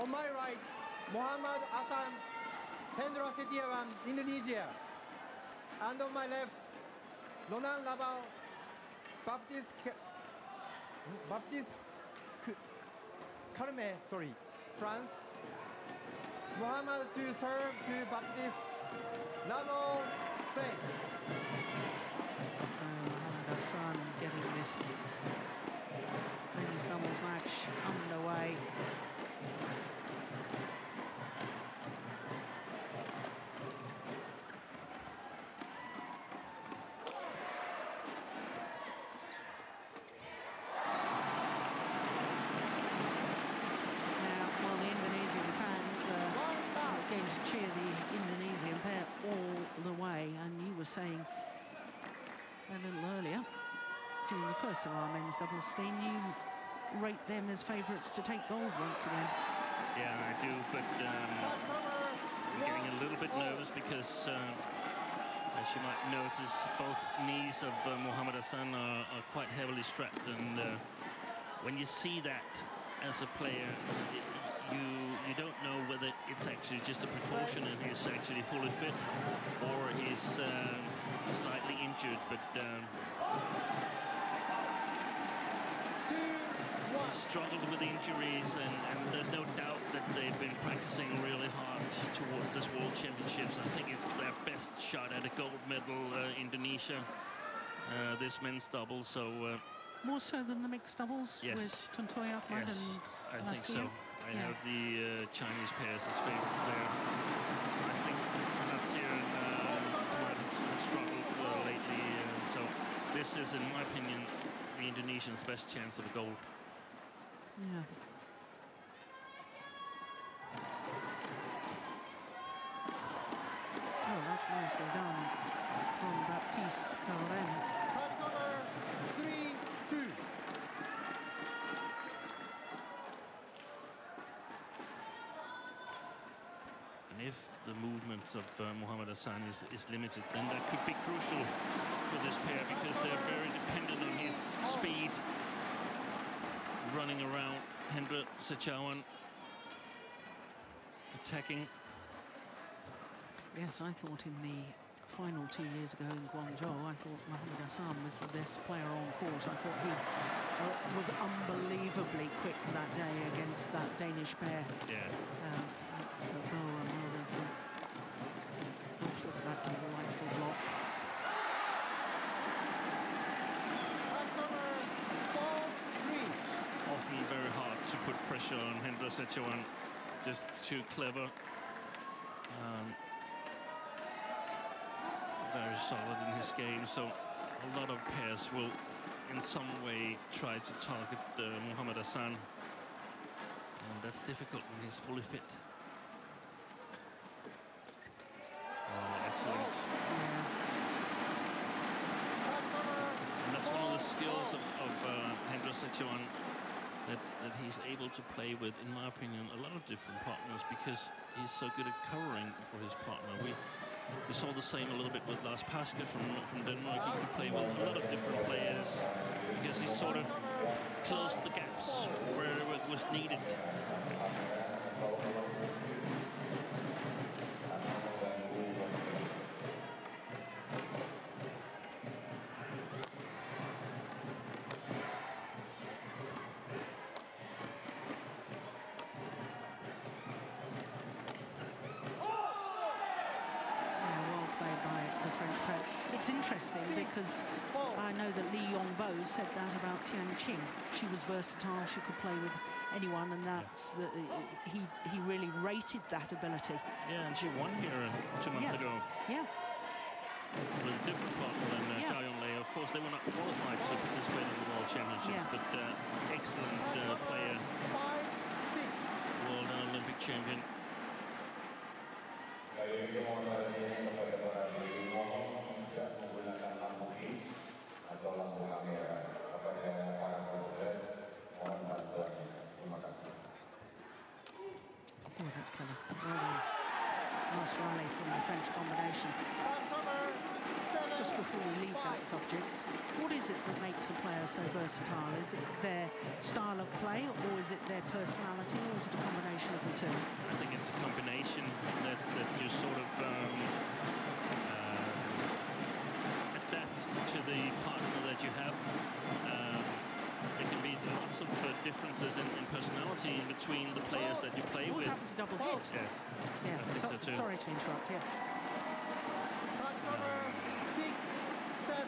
On my right, Mohammad AHSAN Hendra, Indonesia. And on my left, Ronan Laval, Baptiste CAREME, France. Mohammad to serve to Baptiste. Lavo, Spain. So Mohammad AHSAN getting this men's doubles match underway. And you were saying a little earlier during the first of our men's doubles, Steen, you rate them as favourites to take gold once again. Yeah, I do, but I'm getting a little bit nervous because, as you might notice, both knees of Mohammad AHSAN are quite heavily strapped, and when you see that as a player, you don't know whether it's actually just a precaution and he's actually fully fit, or he's slightly injured, but he's struggled with injuries, and there's no doubt that they've been practicing really hard towards this World Championships. I think it's their best shot at a gold medal, Indonesia, this men's double, so... more so than the mixed doubles, yes, with Tontoy Ahmad and I think so. I have the Chinese pairs as favorites there. I think Nasir and Ahmad have struggled lately, so this is, in my opinion, the Indonesians' best chance of a gold. Yeah. Oh, that's nicely done from Baptiste CAREME. Time number 3-2. And if the movements of Mohammad AHSAN is limited, then that could be crucial for this pair, because they're very dependent on his speed running around. Hendra Setiawan attacking. Yes, I thought in the final 2 years ago in Guangzhou, I thought Mohammad AHSAN was the best player on court. I thought he was unbelievably quick that day against that Danish pair. Yeah. Bo and Wilson. Oops, look at that delightful block. Often very hard to put pressure on Hendra Setiawan, just too clever. Very solid in his game, so a lot of pairs will in some way try to target Mohammad AHSAN, and that's difficult when he's fully fit. Oh, excellent. And that's one of the skills of Hendra Setiawan, that he's able to play with, in my opinion, a lot of different partners, because he's so good at covering for his partner. We saw the same a little bit with Lars Paske from Denmark. He could play with a lot of different players because he sort of closed the gaps where it was needed. It's interesting because I know that Lee Yong-bo said that about Tian Qing. She was versatile, she could play with anyone, and that's he really rated that ability. Yeah, and she won here 2 months ago. Yeah. With a different partner than Zhao Yonglei. Of course, they were not qualified to participate in the World Championships, but excellent player. 5-6. World and Olympic champion. Kepada para juri mohon tidak menggunakan lampu hijau atau lampu kamera. Kepada para petugas mohon bantuannya. Terima kasih. Oh, that's clever. Well done. Nice rally from the French combination. Just before we leave that subject, what is it that makes a player so versatile? Is it their style of play, or is it their personality, or is it a combination of the continuity in between the players that you play Oh, with. that was a double hit. Yeah, Yeah, I think so too. sorry to interrupt, yeah. Touch number 6, 7.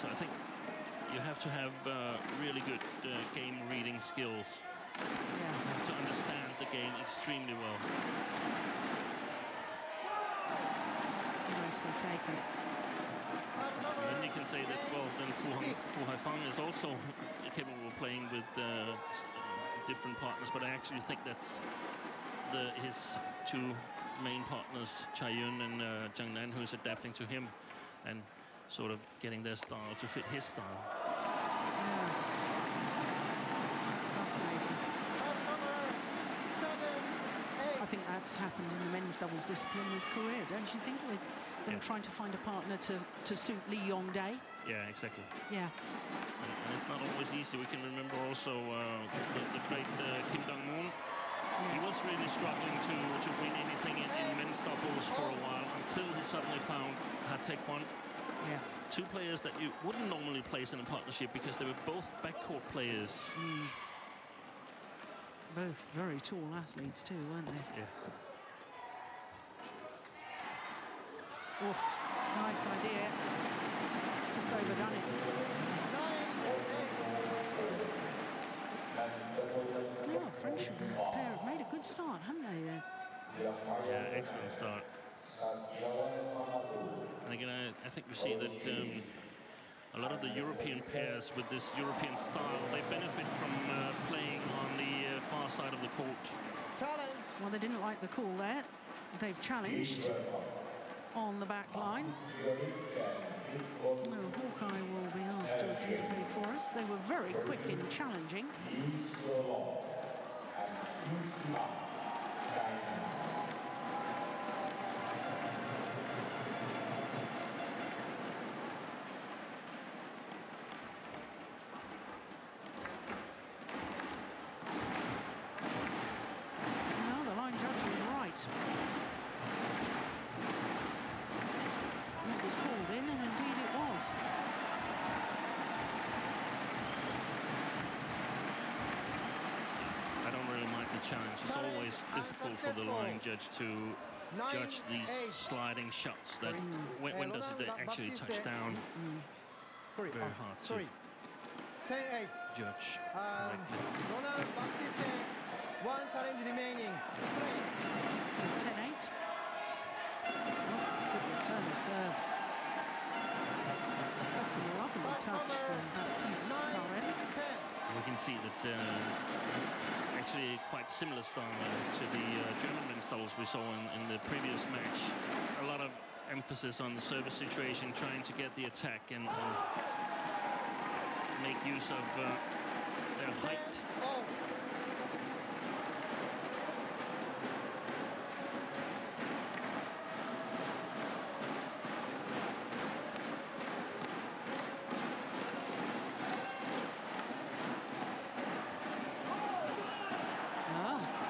So I think you have to have really good game reading skills. Yeah. You have to understand the game extremely well. Nicely taken. Touch number And then you can say that, well, then Fu 6. Haifang is also capable of playing with different partners, but I actually think that's his two main partners, Chai Yun and Zhang Nan, who's adapting to him and sort of getting their style to fit his style. Yeah. That's fascinating. Touch number 7, 8. I think that's happened in the men's doubles discipline with Korea, don't you think? With them trying to find a partner to suit Lee Yong-dae. Yeah, exactly. Yeah. And it's not always easy. We can remember also the great Kim Dong-moon. He was really struggling to win anything in men's doubles for a while until he suddenly found Ha-Taek-won. Yeah. Two players that you wouldn't normally place in a partnership because they were both backcourt players. Both very tall athletes too, weren't they? Yeah. Oh, nice idea. Just overdone it. 9, 8. Yeah, French pair have made a good start, haven't they? Yeah, excellent start. And again, I think we see that a lot of the European pairs with this European style, they benefit from playing on the far side of the court. Challenge. Well, they didn't like the call there. They've challenged on the back line. Now, Hawkeye will be asked to adjudicate for us. They were very quick in challenging. No, the line judge was right. It was called in, and indeed it was. I don't really mind the challenge. It's always difficult for the line judge to judge these sliding shots. That when does it actually touch down? Sorry. Very hard to 10, 8. judge correctly. Ronan, Baptiste, 1 challenge remaining. Play. 10-8. Good return of serve. That's a lovely Touch touch number from Baptiste 9, CAREME. 10. We can see that actually quite similar style to the German men's doubles we saw in the previous match. A lot of emphasis on the service situation, trying to get the attack and make use of their height. 10, 0.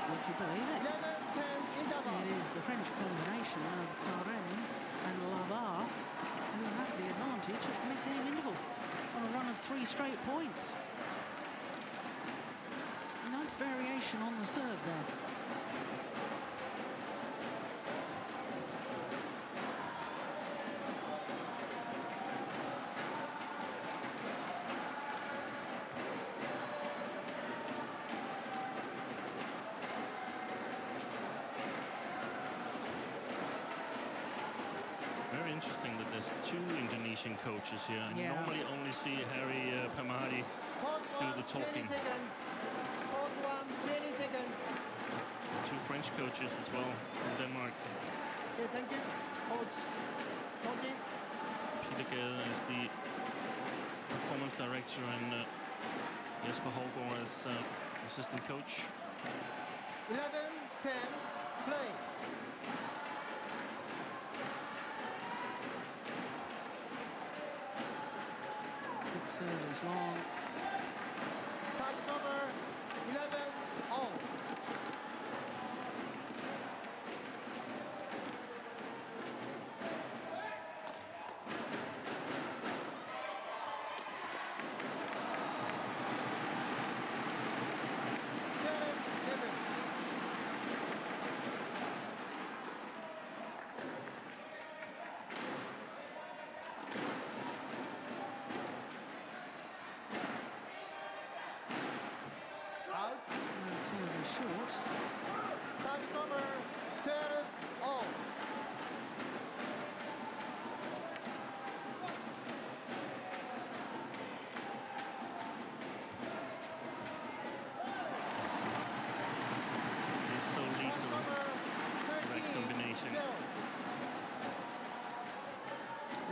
Would you believe it? 11, 10, interval. It is the French combination of Carême and Lavar who have the advantage at the mid-game interval on a run of 3 straight points. Nice variation on the serve there. Very interesting that there's 2 Indonesian coaches here. I normally only see Harry Permadi do the talking. 20 seconds. Court 1, 20 seconds. 2 French coaches as well from Denmark. Okay, thank you. Coach. Talking. Peter Gade is the performance director and Jesper Holgaard as assistant coach. 11, 10, play. Good serve is long. Touch number 11, on.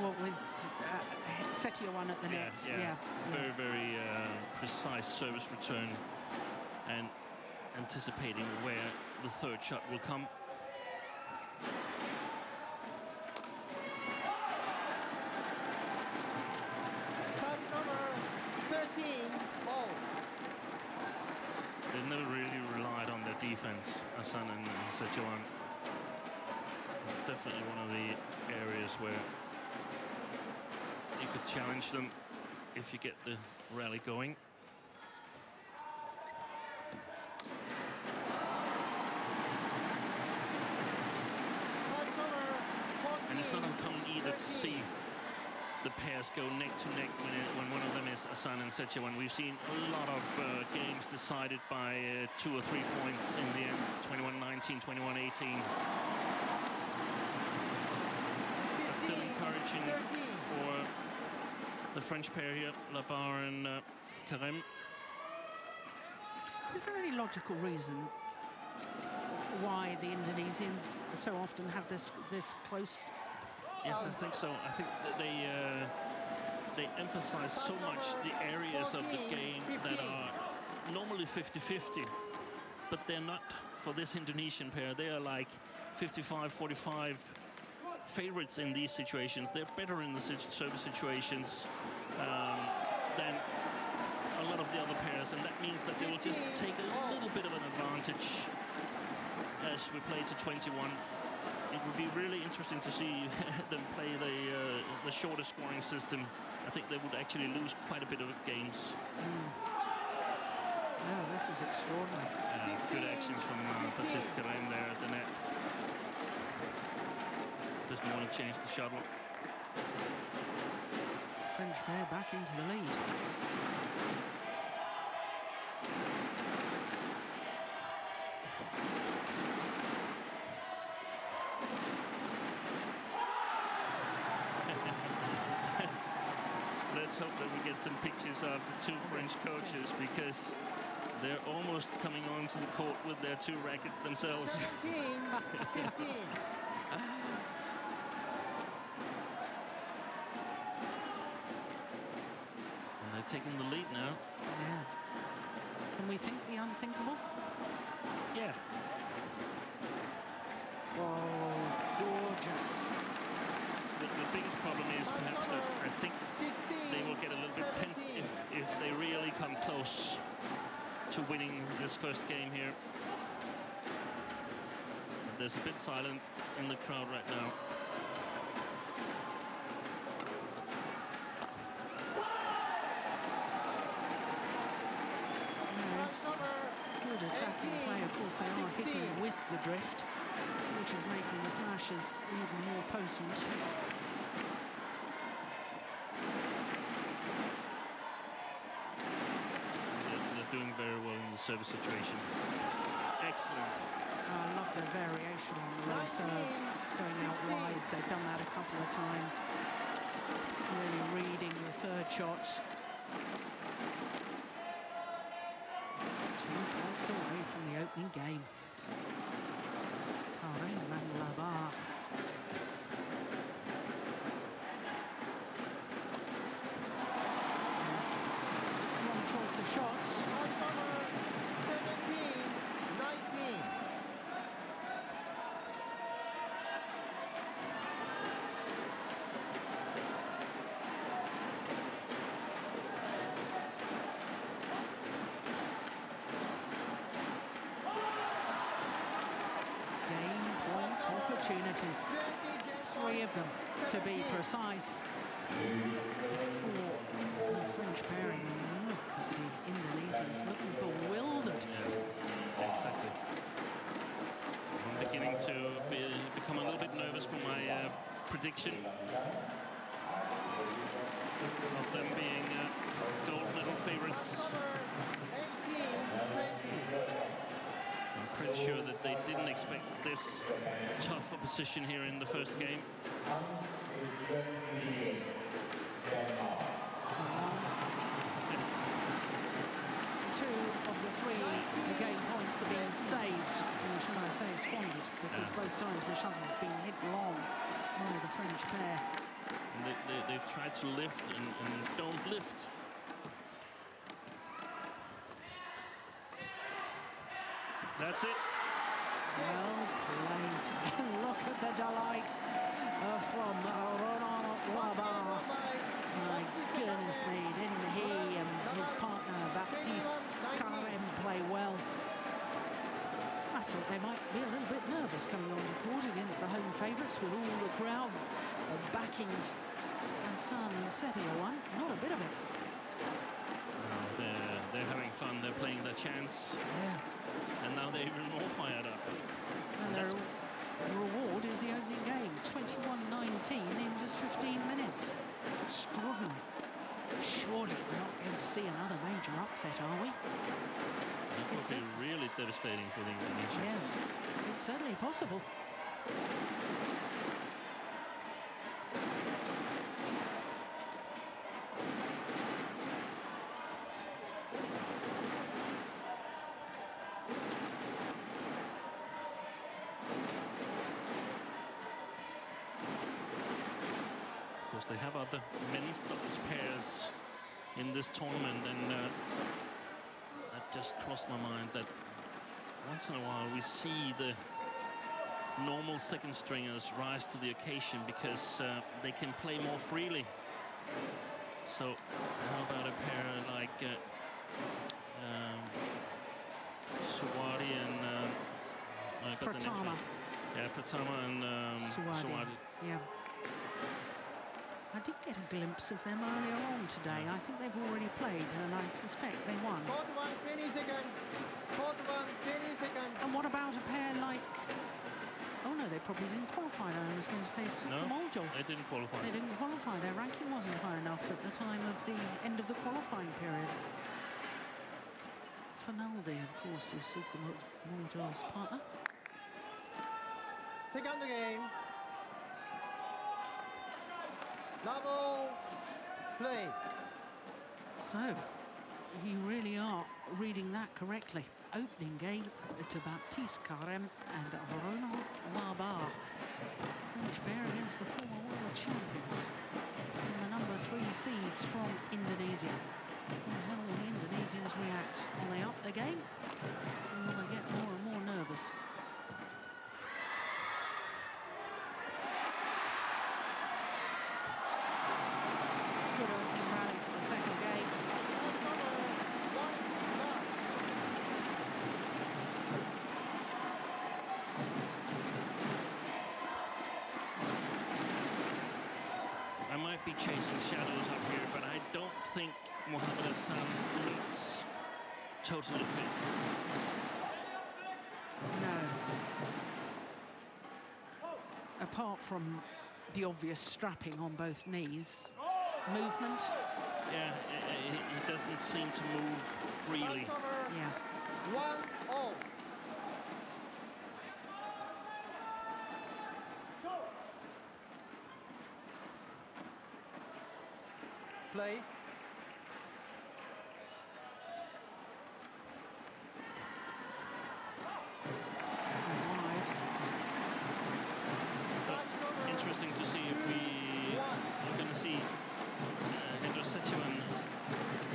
Well, with Setioan at the net. Yeah. Very, very precise service return and anticipating where the third shot will come. Service number 13, all. They never really relied on their defense, AHSAN and Setioan. It's definitely one of the areas where you could challenge them if you get the rally going. And it's not uncommon either to see the pairs go neck to neck when one of them is AHSAN and Setioan. We've seen a lot of games decided by 2 or 3 points in the end, 21-19, 21-18. But still encouraging for the French pair here, Labarre and Careme. Is there any logical reason why the Indonesians so often have this close? Yes, I think so. I think that they emphasize so much the areas of the game that are normally 50-50, but they're not for this Indonesian pair. They are like 55-45 favorites in these situations. They're better in the service situations than a lot of the other pairs, and that means that they will just take a little bit of an advantage as we play to 21. It would be really interesting to see them play the shorter scoring system. I think they would actually lose quite a bit of games. No, this is extraordinary. Good action from Baptiste CAREME there at the net. Doesn't want to change the shuttle. French pair back into the lead. Let's hope that we get some pictures of the two French coaches, because they're almost coming onto the court with their 2 rackets themselves. 17-15. And they're taking the lead now. Yeah. Can we think the unthinkable? Yeah. Oh, gorgeous. The biggest problem is perhaps that I think they will get a little bit tense if they really come close to winning this first game here. But there's a bit silent in the crowd right now. Yes. Good attacking play. Of course, they are hitting with the drift, which is making the smashes even more potent. They're doing very well in the service situation. Excellent. I love their variation on the low serve, going out wide. They've done that a couple of times. Really reading the third shot. 2 points away from the opening game. Careme and Labarre. Wrong choice of shots. 17-19. Opportunities, 3 of them to be precise, for the French pairing. Look at the Indonesians looking bewildered. Yeah, exactly. I'm beginning to become a little bit nervous for my prediction of them being gold medal favorites. 18-20. I'm pretty sure that they didn't expect this tough opposition here in the first game. It's gone long. 2 of the 3 game points have been saved, or shall I say squandered, because both times the shuttle's been hit long by the French pair. And try to lift and don't lift. That's it. Well played. Look at the delight from Ronan Waba. My goodness me, didn't he and his partner Baptiste CAREME play well? I thought they might be a little bit nervous coming onto court against the home favourites with all the crowd backing AHSAN and Sepia one. Not a bit of it. No, they're having fun. They're playing their chance. Yeah. And now they're even more fired up. And their reward is the opening game, 21-19 in just 15 minutes. Extraordinary. Surely we're not going to see another major upset, are we? That would be really devastating for the Indonesians. Yeah, it's certainly possible. Of course, they have other men's doubles pairs in this tournament, and that just crossed my mind that once in a while we see the normal second stringers rise to the occasion because they can play more freely. So how about a pair like Suwadi and Pratama. Yeah, Pratama and Suwadi. Yeah. I did get a glimpse of them earlier on today. Yeah. I think they've already played, and I suspect they won. Court 1, 20 seconds. Court 1, 20 seconds. And what about a pair like... Oh no, they probably didn't qualify. I was going to say Sukamuljo. No, they didn't qualify. They didn't qualify. Their ranking wasn't high enough at the time of the end of the qualifying period. Finaldi, of course, is Sukamuljo's partner. Second game. Double play. So, you really are reading that correctly. Opening game to Baptiste CAREME and Ronan Waba. French pair against the former world champions and the number 3 seeds from Indonesia. So how will the Indonesians react? Will they up the game? Or will they get more and more nervous? Good opening rally for the second game. I might be chasing shadows up here, but I don't think Mohammad AHSAN looks totally fit. No. Apart from the obvious strapping on both knees, movement. Yeah, he doesn't seem to move freely. Yeah. 1-0. Play. Interesting to see if we're going to see Hendra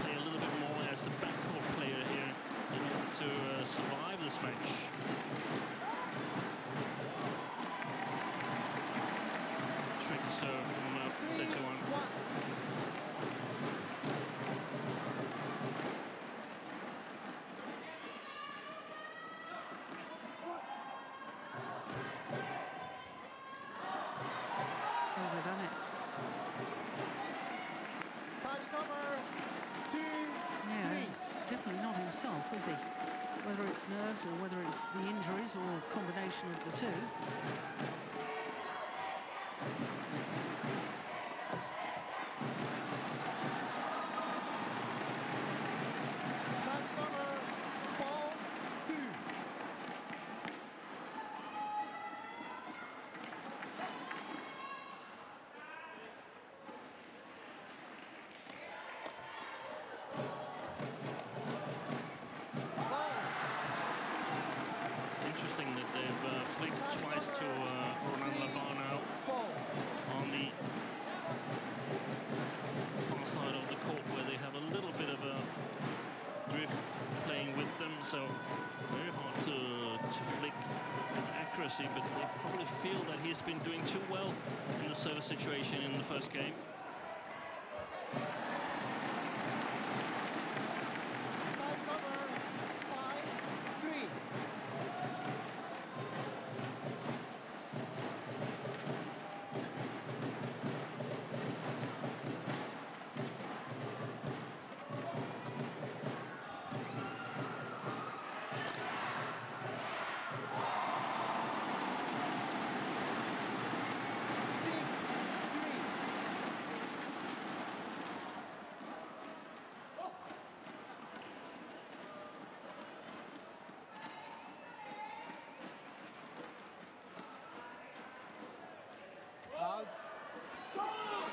play a little bit more as a backcourt player here in order to survive this match. Tricky serve from Sechuan. Overdone it. Yeah, he's definitely not himself, is he? Whether it's nerves or whether it's the injuries or a combination of the two. Interesting that they've flicked twice to Ronan Waba now on the tendency, but they probably feel that he's been doing too well in the service situation in the first game. Five number 5-3.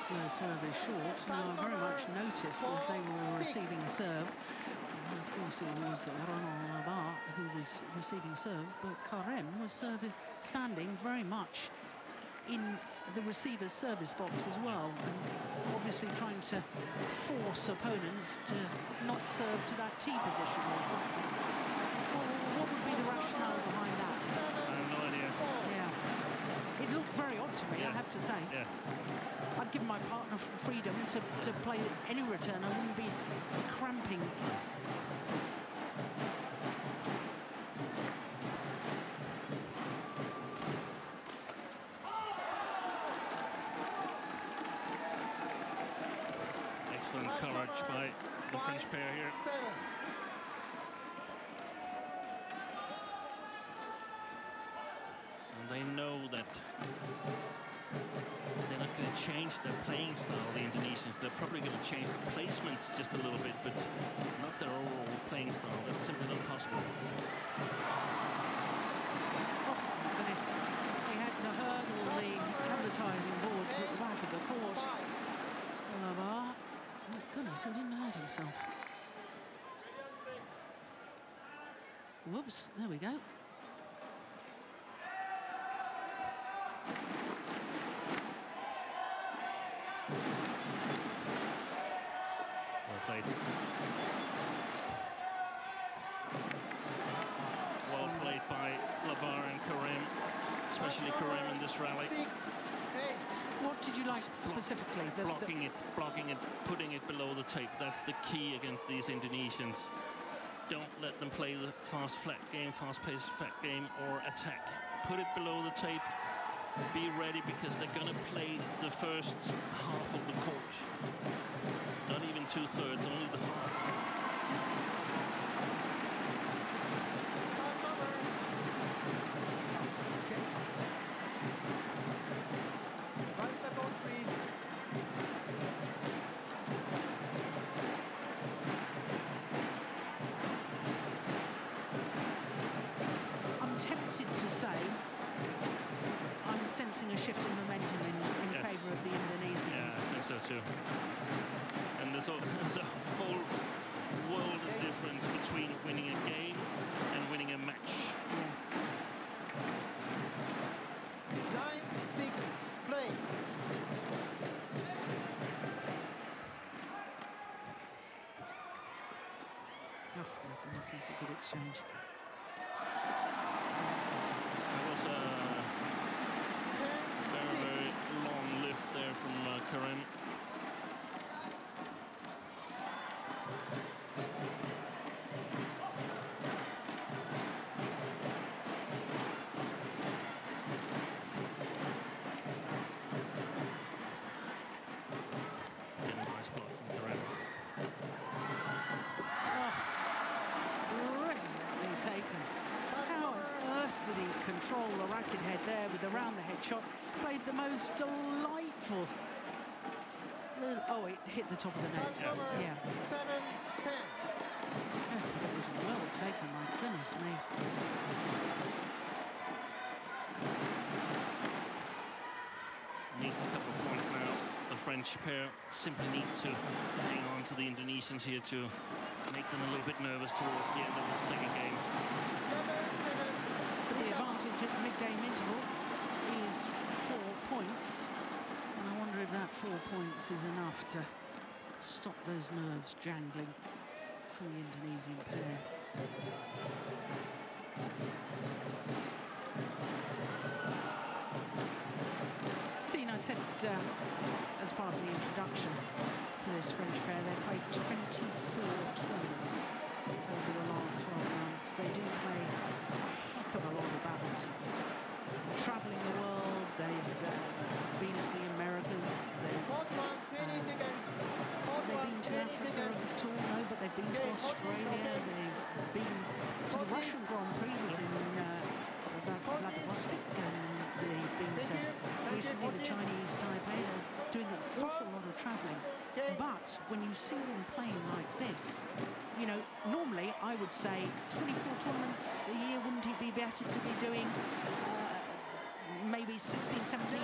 The serve is short. Now, I very much noticed as they were receiving serve. Of course, it was Ronan who was receiving serve, but Careme was standing very much in the receiver's service box as well, and obviously trying to force opponents to not serve to that T position or something. Well, what would be the rationale behind that? I have no idea. Yeah, it looked very odd to me, I have to say. Yeah. I'd give my partner freedom to play any return. I wouldn't be cramping. Excellent coverage by the French pair here. 7. And they know that they're not going to change their playing style, the Indonesians. They're probably going to change the placements just a little bit, but not their overall playing style. That's simply not possible. Oh, my goodness. We had to hurdle the advertising boards at the back of the court. Lavar. Oh, goodness, he didn't hurt himself. Whoops, there we go. Well played. Well played by Lavar and Careme, especially Careme in this rally. 6, 8. What did you like specifically? Blocking it, putting it below the tape. That's the key against these Indonesians. Don't let them play the fast flat game, fast-paced flat game, or attack. Put it below the tape. Be ready, because they're going to play the first half of the court. Not even 2/3, only the half. Okay. 1 second, please. I'm tempted to say I'm sensing a shift in momentum in Yes. favour of the Indonesians. Yeah, I think so too. And there's a whole world of difference between winning a game and winning a match. Yeah. 9-6, play. Oh, my goodness, that's a good exchange. That was a 10-6. very, very long lift there from Careme. Again, a nice block from Careme. Oh, brilliantly taken. How on earth did he control the racket head there with the round-the-head shot? Played the most delightful. Oh, it hit the top of the net. Yeah. 7-10. It was well taken, my goodness me. Needs a couple of points now. The French pair simply need to hang on to the Indonesians here to make them a little bit nervous towards the end of the second game. 7-7. But the advantage at the mid-game interval is 4 points. And I wonder if that 4 points is enough to stop those nerves jangling for the Indonesian pair. as part of the introduction to this French pair, they played 24 tournaments over the last 12 months. They do play a heck of a lot of badminton. Traveling the world, they've been to the Americas, they've been to Africa at all, no, but they've been to Australia, they've been to the Russian Grand Prix, was in Vladivostok, and they've been to recently the Chinese Taipei. They're doing an awful lot of traveling. But when you see them playing like this, you know, normally I would say 24 tournaments a year, wouldn't it be better to be doing maybe 16, 17,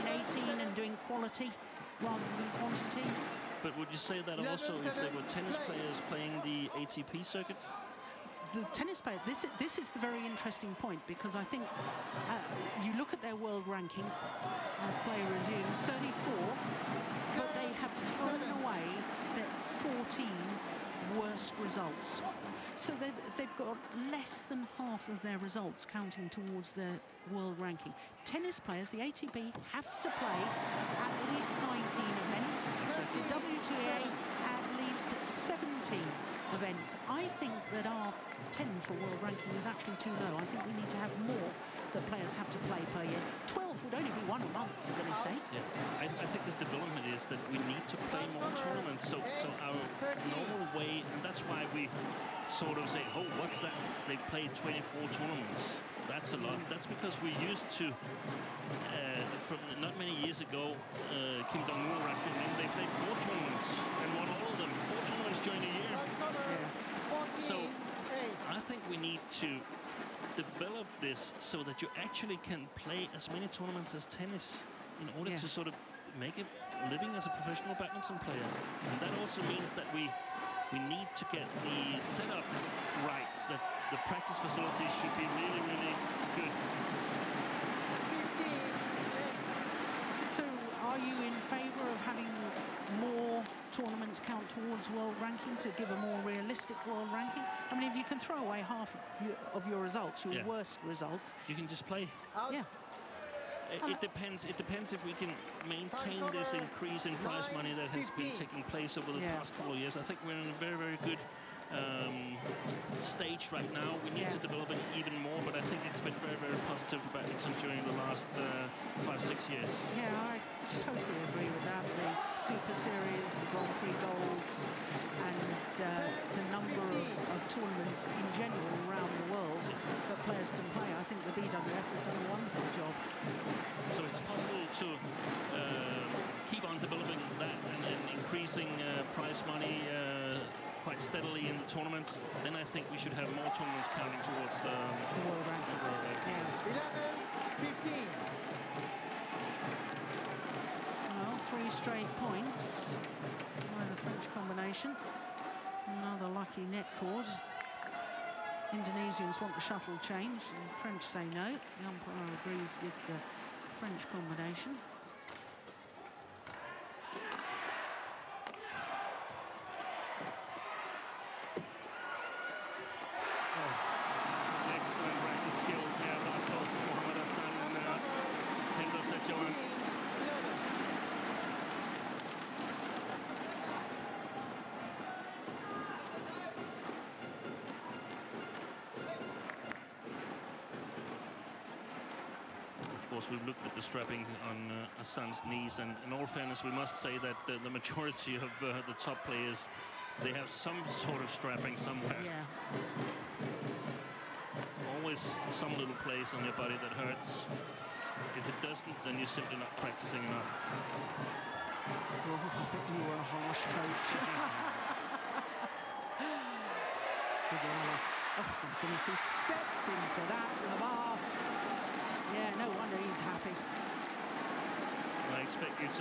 18 and doing quality rather than quantity? But would you say that also if there were tennis players playing the ATP circuit? The tennis player, this is the very interesting point, because I think you look at their world ranking as play resumes, 34, but they have thrown away their 14 worst results. So they've got less than half of their results counting towards their world ranking. Tennis players, the ATP, have to play at least 19 events. The WTA, at least 17 events. I think that our 10 for world ranking is actually too low. I think we need to have more that players have to play per year. 12 would only be one a month, for goodness sake. Yeah, I think the development is that we need to play more tournaments. So our normal way, and that's why we sort of say, oh, what's that? They played 24 tournaments. That's a lot. That's because we used to, from not many years ago, Kim Dong-moon, they played 4 tournaments and won all of them. 4 tournaments during the year. So I think we need to develop this so that you actually can play as many tournaments as tennis in order to sort of make a living as a professional badminton player. And that also means that we need to get the setup right, that the practice facilities should be really, really good. So are you in favor of having more tournaments count towards world ranking to give a more realistic world ranking? I mean, if you can throw away half of your results, your worst results, you can just play. Yeah. It depends. It depends if we can maintain this increase in prize money that has been taking place over the past couple of years. I think we're in a very, very good stage right now. We need to develop it even more, but I think it's been very, very positive for badminton during the last 5-6 years. Yeah, I totally agree with that. The Super Series, the Grand Prix Golds, and the number of tournaments in general around the world that players can play. I think the BWF has done a wonderful job. So it's possible to keep on developing that and increasing prize money quite steadily in the tournaments. Then I think we should have more tournaments counting towards the world ranking. Yeah. 11-15. Well, 3 straight points by the French combination. Another lucky net cord. Indonesians want the shuttle change, and French say no. The umpire agrees with the French combination. Excellent racket skills there of Mohammad AHSAN Hendra Setiawan. Of course, we've looked at the strapping on AHSAN's knees, and in all fairness, we must say that the majority of the top players, they have some sort of strapping somewhere. Yeah. Always some little place on your body that hurts. If it doesn't, then you're simply not practicing enough. Oh, I bet you were a harsh coach. Oh my goodness, he stepped into that, Lamar. Yeah, no wonder he's happy. I expect you to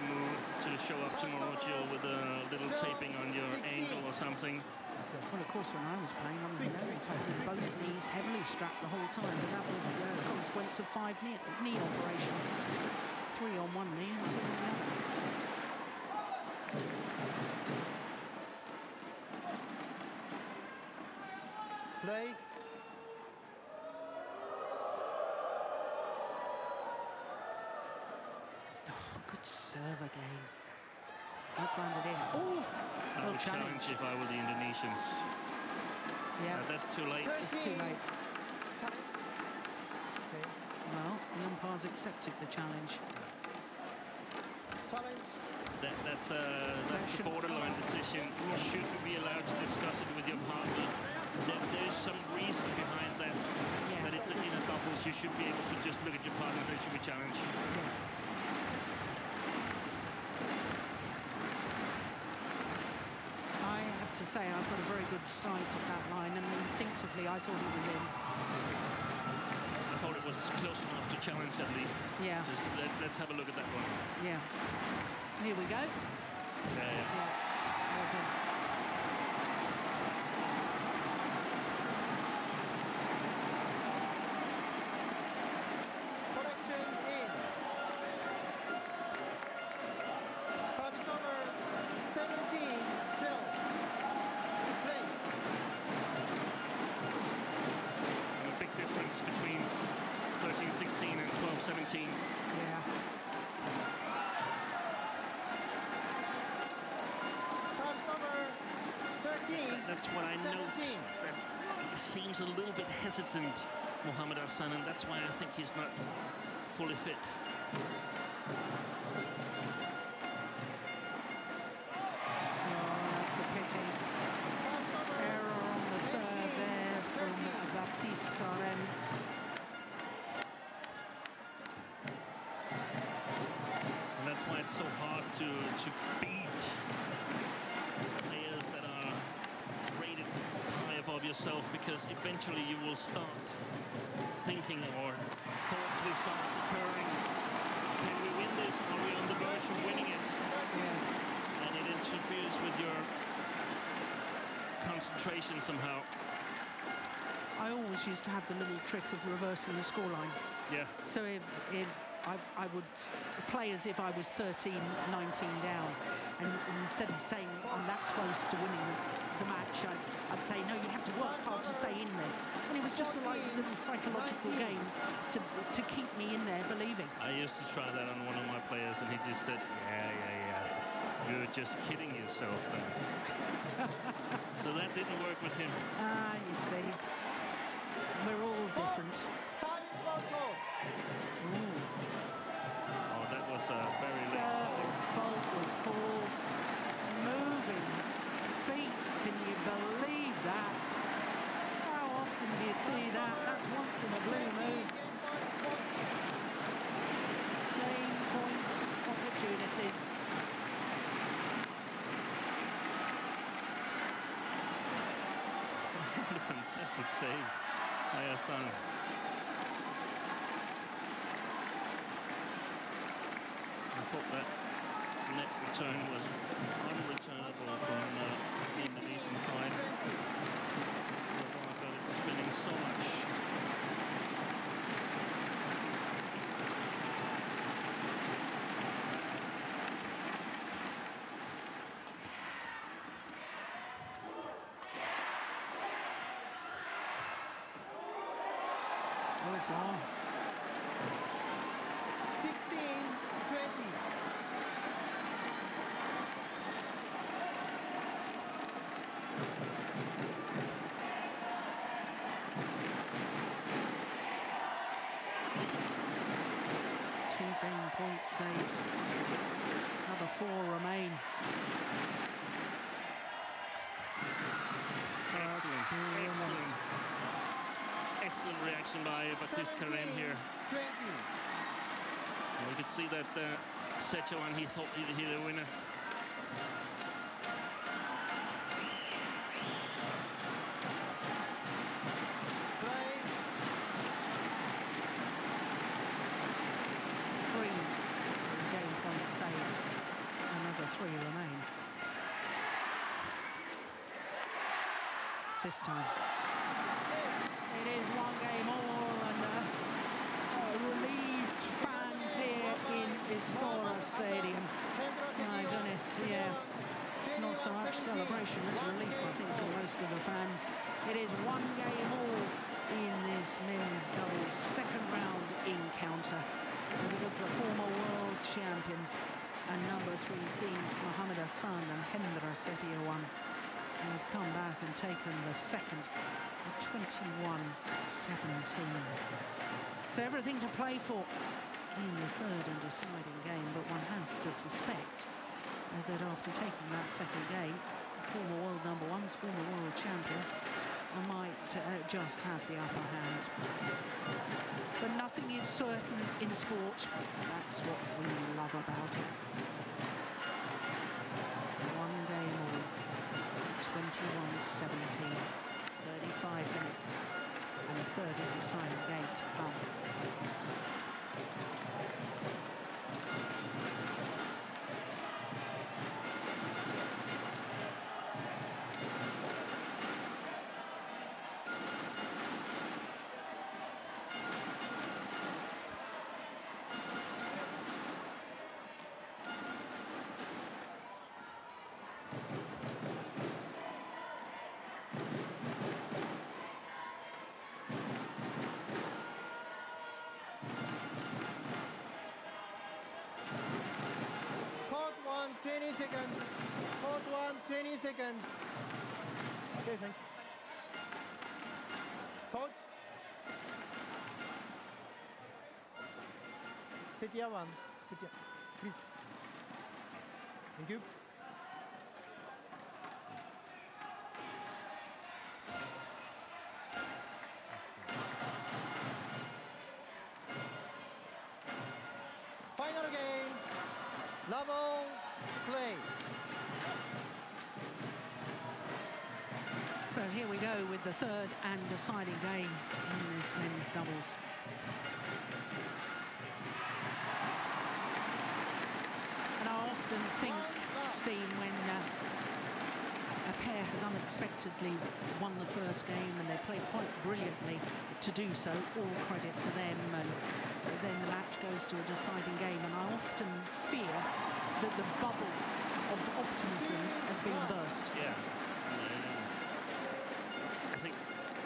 show up tomorrow, Jill, with a little taping on your ankle or something. Well, of course, when I was playing, I was in fact with both knees heavily strapped the whole time, but that was a consequence of 5 knee operations. 3 on one knee and 2 on the other. Play. Oh, good serve serve again. That's landed in. Oh, I would challenge if I were the Indonesians. Yeah, that's too late. It's too late. Okay. Well, the umpires accepted the challenge. Challenge. That's a borderline decision. Yeah. Should you be allowed to discuss it with your partner? There's some reason behind that. Yeah. That it's in a doubles. You should be able to just look at your partner and say, should we challenge? Yeah. I have to say, I've got a very good sight of that line, and instinctively I thought it was in. I thought it was close enough to challenge at least. Yeah. Just let's have a look at that one. Yeah. Here we go. Yeah. There's in. Correction in. Service over 17-12. Play. And a big difference between 13-16 and 12-17. Yeah. Service over 13. That's what I note. That he seems a little bit hesitant, Mohammad AHSAN, and that's why I think he's not fully fit. That's a pity. Error on the serve there from Baptiste CAREME. And that's why it's so hard to beat players that are rated high above yourself, because eventually you will start thinking, or thoughts will start occurring. Can we win this? Are we on the verge of winning it? Yeah. And it interferes with your concentration somehow. I always used to have the little trick of reversing the scoreline. Yeah. So if I would play as if I was 13, 19 down, and instead of saying I'm that close to winning the match, I'd say, no, you have to work hard to stay in this. And it was just a little psychological game to keep me in there believing. I used to try that on one of my players, and he just said, yeah. You're just kidding yourself then. So that didn't work with him. Ah, you see. We're all different. Ooh. Oh, that was a very late Service fault was called. Moving feet, can you believe that? How often do you see that? That's once in a blue moon. Game point opportunity. What a fantastic save by AHSAN. I thought that net return was unreturnable from the Indonesian side. Although I got it spinning so much. Oh, it's long. 16-20. Two game points saved. Another 4 remain. Excellent reaction by Baptiste CAREME here. 20. And we could see that Sechoan, he thought he'd hit a winner. Play. 3 game points saved. Another 3 remain. This time. It is 1 game all, and relieved fans here in Istora Stadium. My goodness, yeah. Not so much celebration as relief, I think, for most of the fans. It is 1 game all in this men's doubles second round encounter. And it was the former world champions and taken the second at 21-17. So everything to play for in the third and deciding game, but one has to suspect that after taking that second game, former world number ones, former world champions, I might just have the upper hand. But nothing is certain in sport. That's what we love about it. One game all, 21-17, 35 minutes, and a third and deciding game to come. Court 1, 20 seconds. Court 1, 20 seconds. Okay, thanks. Coach. Sit here, one. Sit here, please. Thank you. Final game. Level play. So here we go with the third and deciding game in this men's doubles. And I often think, Steen, when a pair has unexpectedly won the first game and they play quite brilliantly to do so, all credit to them, and then the match goes to a deciding game, and I often fear that the bubble of optimism has been burst. Yeah. I think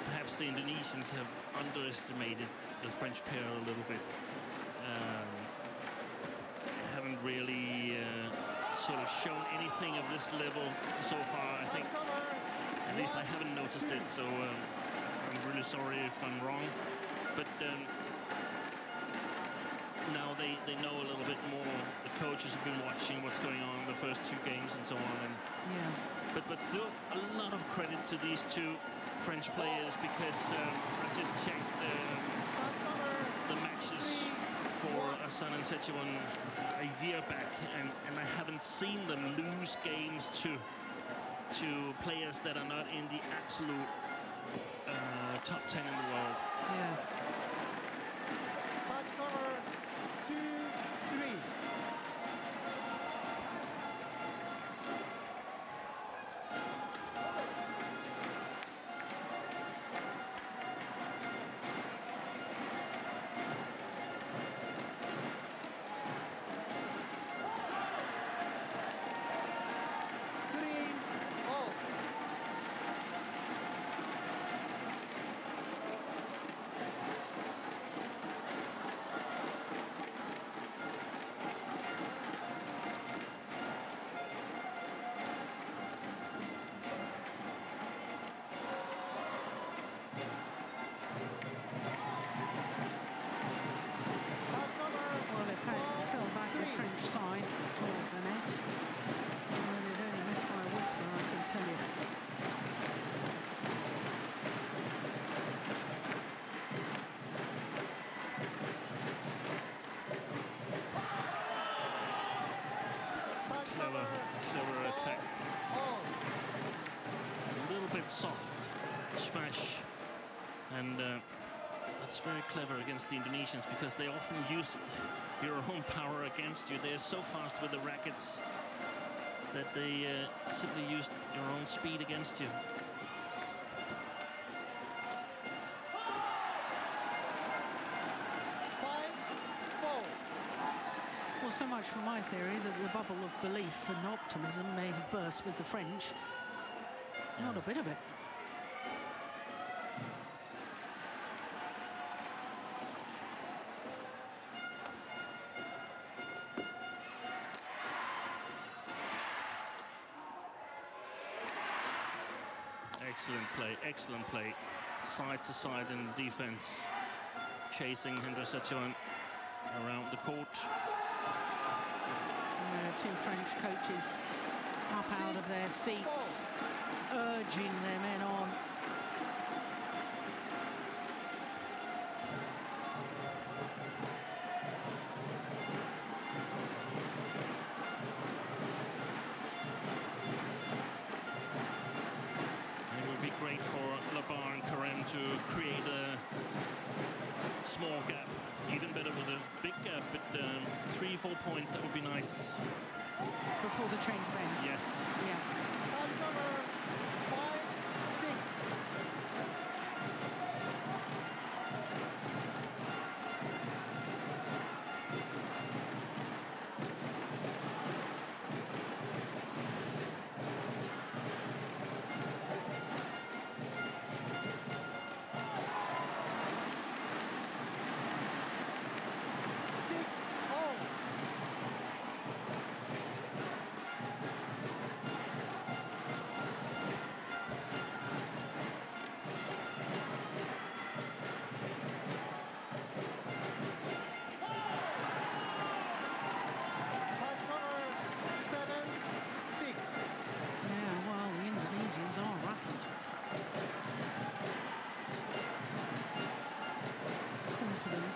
perhaps the Indonesians have underestimated the French pair a little bit. Haven't really sort of shown anything of this level so far. I think, at least I haven't noticed it, so I'm really sorry if I'm wrong. But now they know a little bit more. The coaches have been watching what's going on in the first two games and so on. And Yeah. but still, a lot of credit to these two French players, because I just checked the matches for AHSAN and Setchiwan a year back, and I haven't seen them lose games to players that are not in the absolute top 10 in the world. Yeah. Match cover 2-3. Clever attack. A little bit soft smash, and that's very clever against the Indonesians, because they often use your own power against you. They're so fast with the rackets that they simply use your own speed against you. Well, so much for my theory that the bubble of belief and optimism may have burst with the French. Yeah. Not a bit of it. Excellent play. Side to side in defense. Chasing Hendra Setioan around the court. Two French coaches up out of their seats, urging their men on. It would be great for Labar and Careme to create a small gap. Even better with a big gap, but 3-4 points, that would be nice. Before the change ends. Yes. Yeah. Point number 5-6.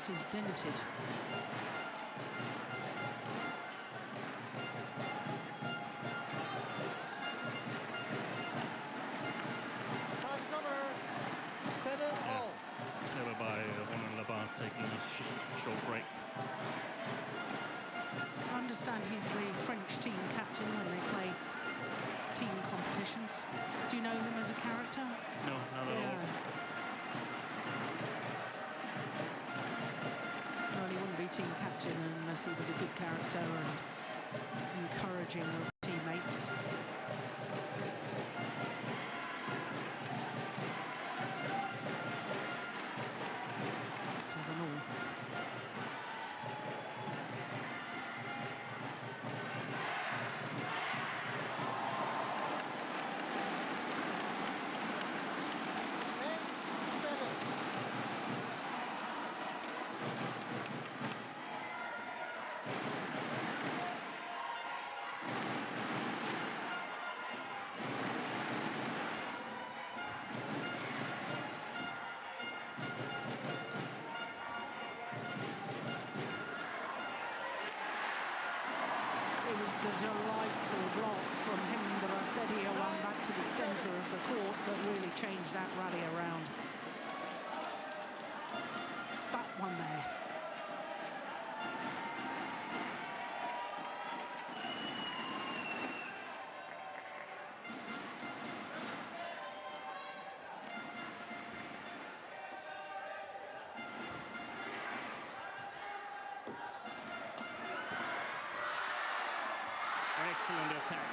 Is dented. Point number 7-all. Clever by Ronan Labar taking a short break. I understand he's the French team captain when they play team competitions. Do you know him as a character? No, not at all. Well, he wouldn't be team captain unless he was a good character and encouraging of teammates. Delightful block from Hendra Setioan back to the centre of the court that really changed that rally around. That one there. Excellent attack.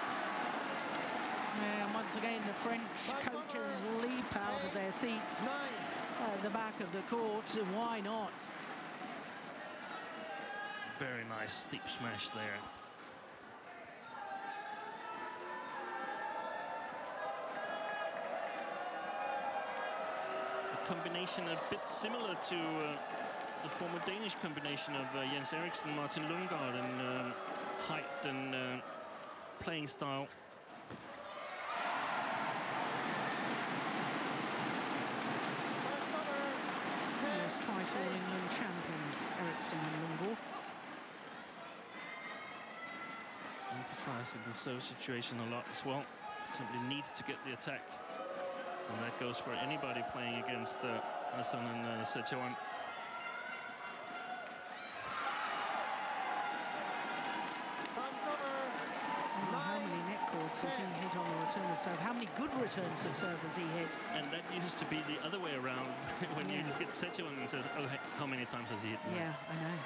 Yeah, and once again the French coaches leap out of their seats at the back of the court. Why not? Very nice steep smash there. A combination a bit similar to the former Danish combination of Jens Eriksen, Martin Lundgaard in height and playing style. Yes, twice All England champions, Eriksen and Lundgaard. Emphasizing the serve situation a lot as well. Simply needs to get the attack. And that goes for anybody playing against AHSAN and Setioan. How many net cords has he hit on the return of serve? How many good returns of serve has he hit? And that used to be the other way around when you look at Setioan and says, oh, how many times has he hit? Yeah, I know.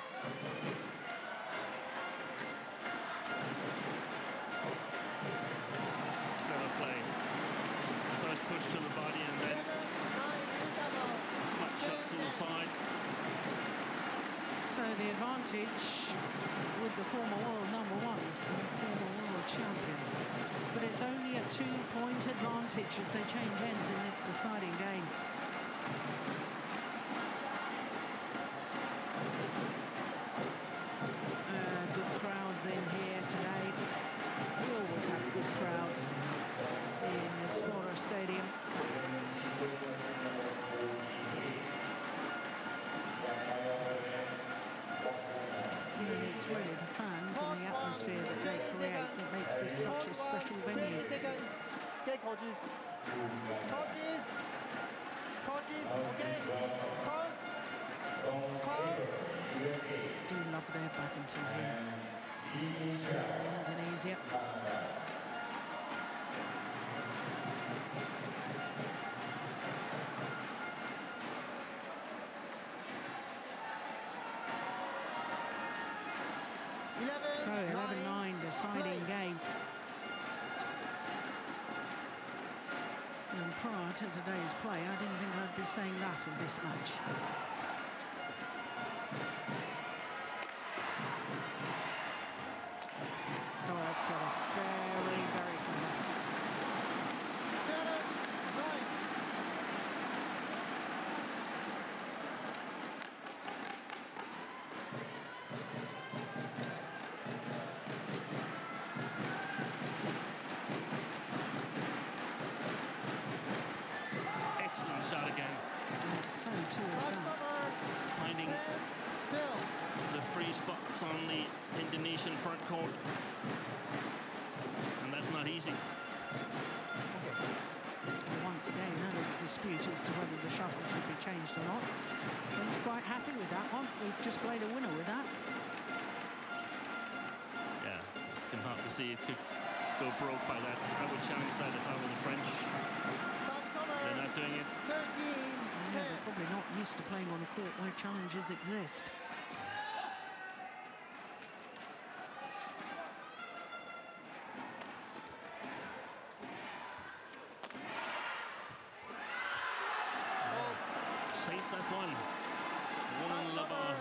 Clever play. First push to the body and then flat shot to the side. So the advantage advantage with the former world number ones and former world champions. But it's only a 2-point advantage as they change ends in this deciding game. Good crowds in here today. We always have good crowds in Istora Stadium. And it's really the fans and the atmosphere that they create that makes this such a special venue. Okay, coaches. Okay. Count. Do love their badminton here in Indonesia. So 11-9 deciding game. And prior to today's play, I didn't think I'd be saying that of this match. Oh, that's clever. Very, very clever. 7-9. Excellent shot again. And so too is that. Finding the free spots on the Indonesian front court. And that's not easy. Once again, no dispute as to whether the shuttle should be changed or not. I'm quite happy with that one. We've just played a winner with that. Yeah, you can hardly see it could go broke by that. I would challenge that if I were the French. They're not doing it. 13. Yeah, they're probably not used to playing on a court where challenges exist. Save that one. Ronan Labar.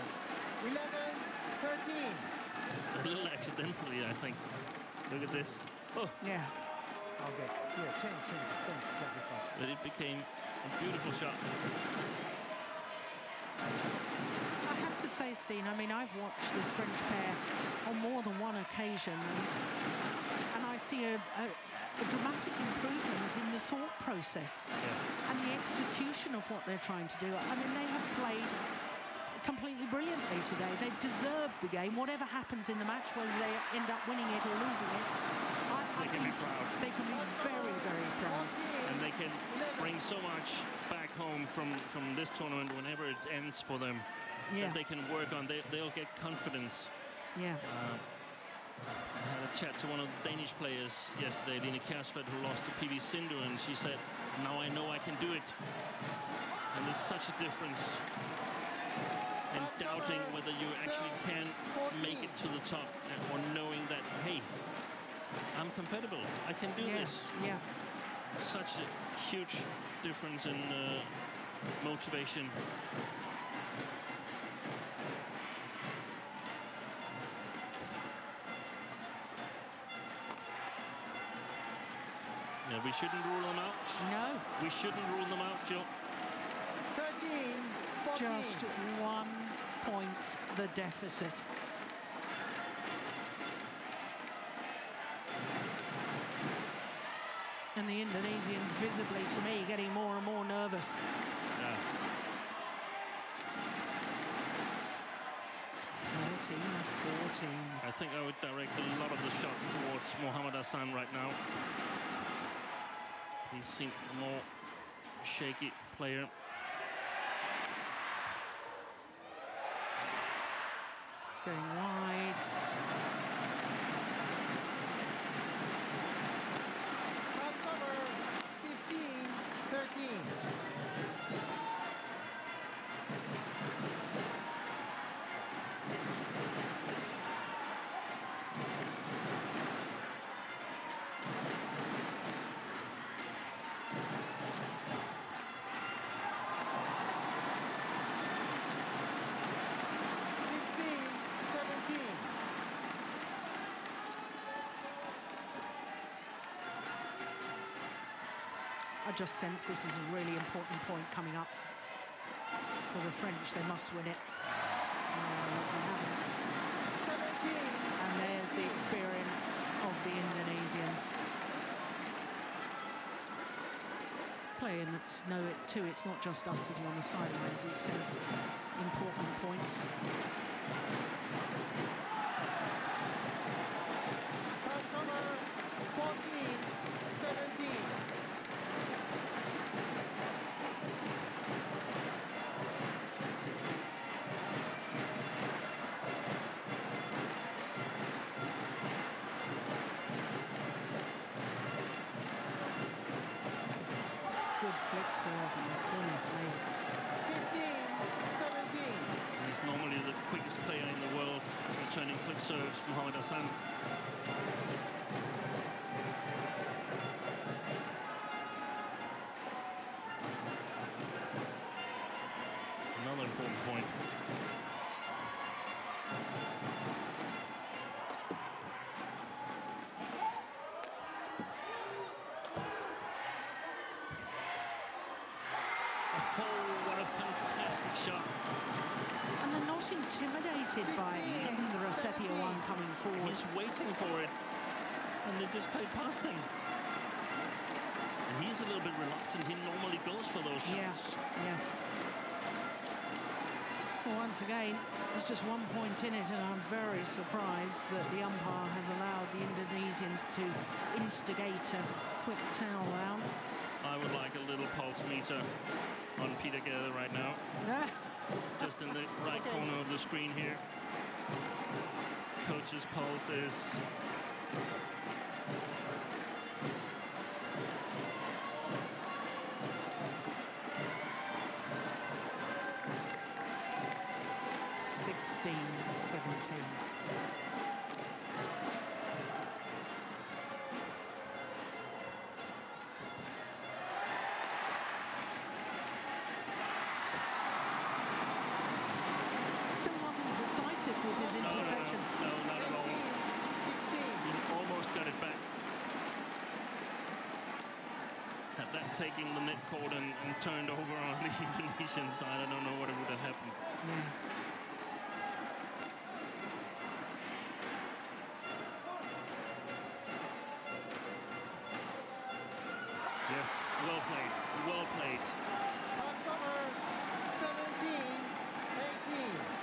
11-13. A little accidentally, I think. Look at this. Oh. Yeah. Okay, here, change. But it became a beautiful shot. I have to say, Steen, I mean, I've watched this French pair on more than one occasion, and I see a dramatic improvement in the thought process and the execution of what they're trying to do. I mean, they have played completely brilliantly today. They've deserved the game, whatever happens in the match, whether they end up winning it or losing it. They can be proud. They can be very, very proud. And they can bring so much back home from this tournament whenever it ends for them. Yeah. That they can work on. They'll get confidence. Yeah. I had a chat to one of the Danish players yesterday, Line Kjærsfeld, who lost to PV Sindhu, and she said, now I know I can do it. And there's such a difference in doubting whether you actually can make it to the top, or knowing that, hey, I'm compatible, I can do this. Yeah. Such a huge difference in motivation. Yeah, we shouldn't rule them out. No. We shouldn't rule them out, Jill. 13-14. Just 1 point the deficit. And the Indonesians visibly, to me, getting more and more nervous. Yeah. 13-14. I think I would direct a lot of the shots towards Mohammad AHSAN right now. He seemed a more shaky player. Going wide. Top number 15-13. just sense this is a really important point coming up for the French. They must win it. And there's the experience of the Indonesians. Playing that's know it too. It's not just us sitting on the sidelines. It sends important points. Number 14, 17. Good flick serve. Goodness me. 15, 17. He's normally the quickest player in the world returning flick serves, Mohammad AHSAN. Another important point. And they're not intimidated by Hendra Setiawan coming forward. He's waiting for it, and they just play past him. And he's a little bit reluctant. He normally goes for those shots. Yeah. Well, once again, there's just 1 point in it, and I'm very surprised that the umpire has allowed the Indonesians to instigate a quick towel down. I would like a little pulse meter on Peter Gerda right now. Just in the right corner of the screen here. Coach's pulse is... taking the net cord and turned over on the Indonesian side. I don't know what would have happened. Yeah. Yes, well played, well played. Number 17, 18.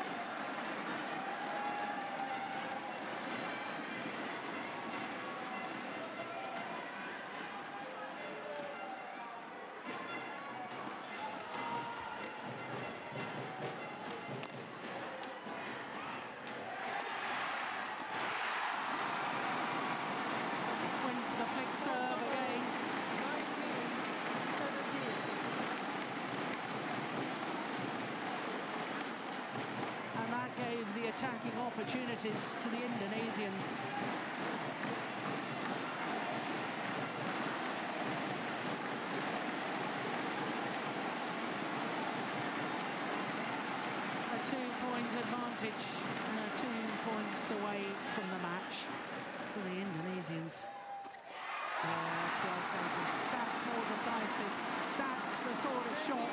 Attacking opportunities to the Indonesians. A 2-point advantage and 2 points away from the match for the Indonesians. Yes, well taken. That's more decisive. That's the sort of shot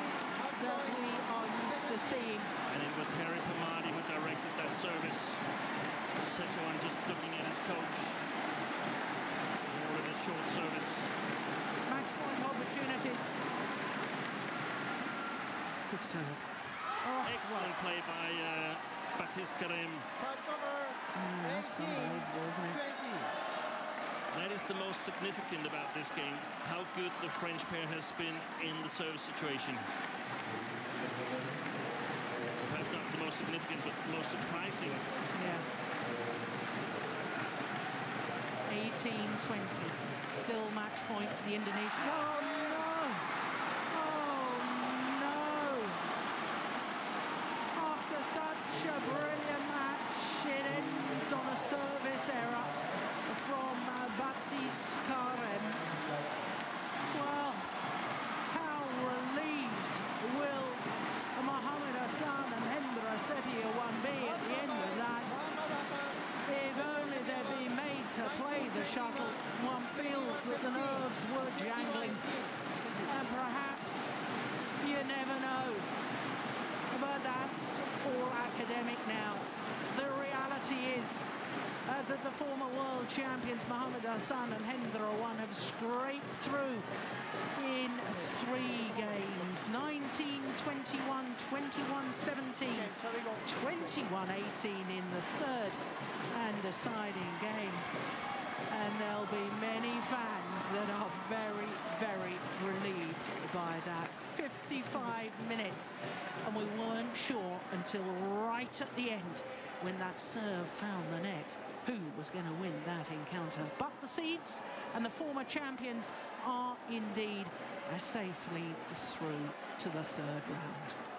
that we are used to seeing. And it was Harry Pamadi who directed that service. Setiawan just looking at his coach. He ordered a short service. Match point opportunities. Good serve. Oh, excellent play by Baptiste CAREME. That's unbelievable, isn't it? 20. That is the most significant about this game, how good the French pair has been in the service situation. Perhaps not the most significant, but the most surprising. Yeah. 18-20. Still match point for the Indonesians. Oh, no! Oh, no! After such a brilliant match, it ends on a service error from Baptiste CAREME. Well, how relieved will Mohammad AHSAN and Hendra Setiawan be at the end of that? If only they'd been made to play the shuttle. One feels that the nerves were jangling. And perhaps you never know. But that's all academic now. The reality is that the former world champions Mohammad AHSAN and Hendra have scraped through in 3 games. 19-21, 21-17, 21-18 in the third and deciding game. And there'll be many fans that are very, very relieved by that. 55 minutes, and we weren't sure until right at the end when that serve found the net who was going to win that encounter. But the seeds and the former champions are indeed safely through to the third round.